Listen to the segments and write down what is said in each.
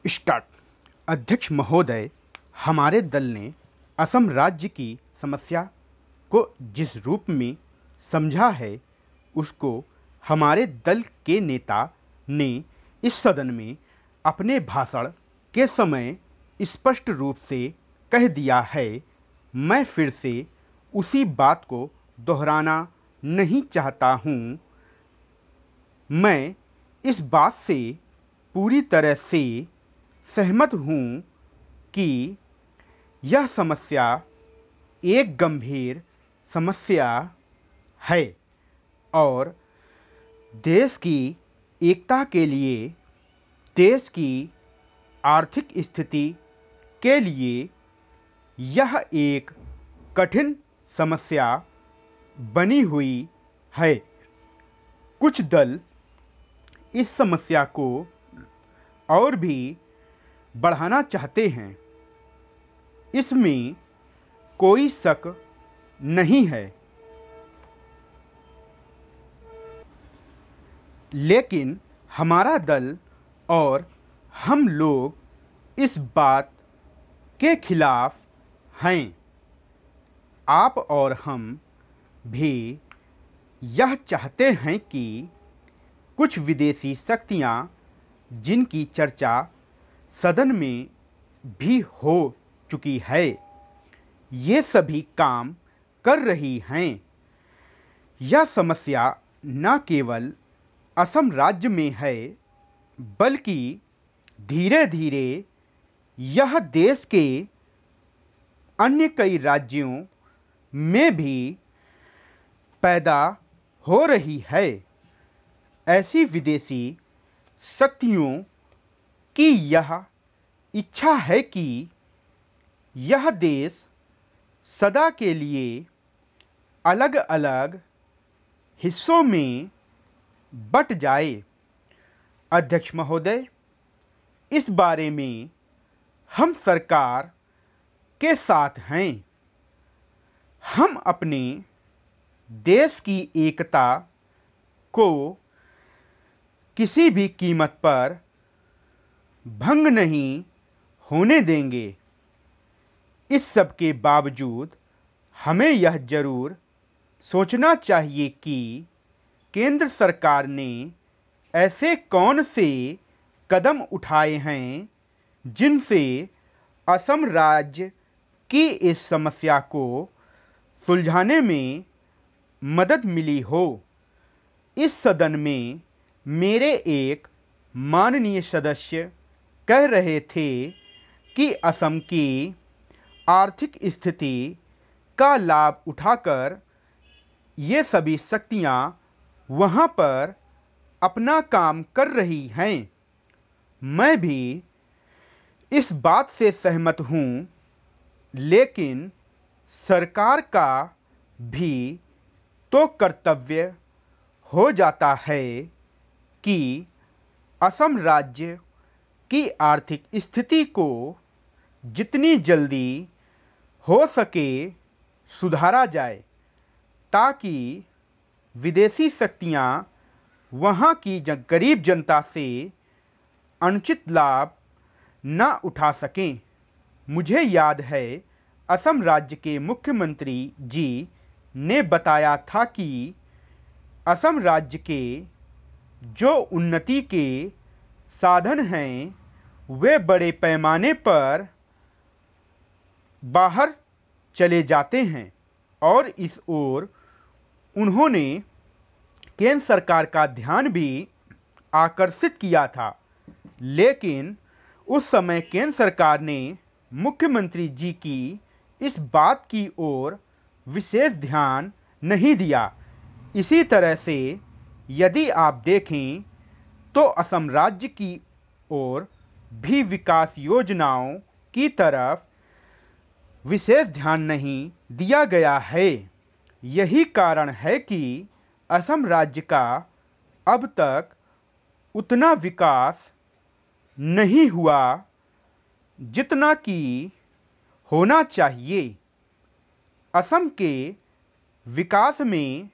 Start. अध्यक्ष महोदय, हमारे दल ने असम राज्य की समस्या को जिस रूप में समझा है उसको हमारे दल के नेता ने इस सदन में अपने भाषण के समय स्पष्ट रूप से कह दिया है। मैं फिर से उसी बात को दोहराना नहीं चाहता हूँ। मैं इस बात से पूरी तरह से सहमत हूँ कि यह समस्या एक गंभीर समस्या है और देश की एकता के लिए, देश की आर्थिक स्थिति के लिए यह एक कठिन समस्या बनी हुई है। कुछ दल इस समस्या को और भी बढ़ाना चाहते हैं, इसमें कोई शक नहीं है, लेकिन हमारा दल और हम लोग इस बात के खिलाफ हैं। आप और हम भी यह चाहते हैं कि कुछ विदेशी शक्तियां, जिनकी चर्चा सदन में भी हो चुकी है, ये सभी काम कर रही हैं। यह समस्या न केवल असम राज्य में है, बल्कि धीरे धीरे यह देश के अन्य कई राज्यों में भी पैदा हो रही है। ऐसी विदेशी शक्तियों की यह इच्छा है कि यह देश सदा के लिए अलग अलग हिस्सों में बट जाए। अध्यक्ष महोदय, इस बारे में हम सरकार के साथ हैं। हम अपने देश की एकता को किसी भी कीमत पर भंग नहीं होने देंगे। इस सब के बावजूद हमें यह जरूर सोचना चाहिए कि केंद्र सरकार ने ऐसे कौन से कदम उठाए हैं जिनसे असम राज्य की इस समस्या को सुलझाने में मदद मिली हो। इस सदन में मेरे एक माननीय सदस्य कह रहे थे कि असम की आर्थिक स्थिति का लाभ उठाकर ये सभी शक्तियां वहां पर अपना काम कर रही हैं। मैं भी इस बात से सहमत हूं, लेकिन सरकार का भी तो कर्तव्य हो जाता है कि असम राज्य की आर्थिक स्थिति को जितनी जल्दी हो सके सुधारा जाए, ताकि विदेशी शक्तियां वहां की गरीब जनता से अनुचित लाभ न उठा सकें। मुझे याद है, असम राज्य के मुख्यमंत्री जी ने बताया था कि असम राज्य के जो उन्नति के साधन हैं वे बड़े पैमाने पर बाहर चले जाते हैं, और इस ओर उन्होंने केंद्र सरकार का ध्यान भी आकर्षित किया था। लेकिन उस समय केंद्र सरकार ने मुख्यमंत्री जी की इस बात की ओर विशेष ध्यान नहीं दिया। इसी तरह से यदि आप देखें तो असम राज्य की ओर भी विकास योजनाओं की तरफ विशेष ध्यान नहीं दिया गया है। यही कारण है कि असम राज्य का अब तक उतना विकास नहीं हुआ जितना कि होना चाहिए। असम के विकास में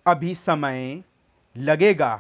अभी समय लगेगा।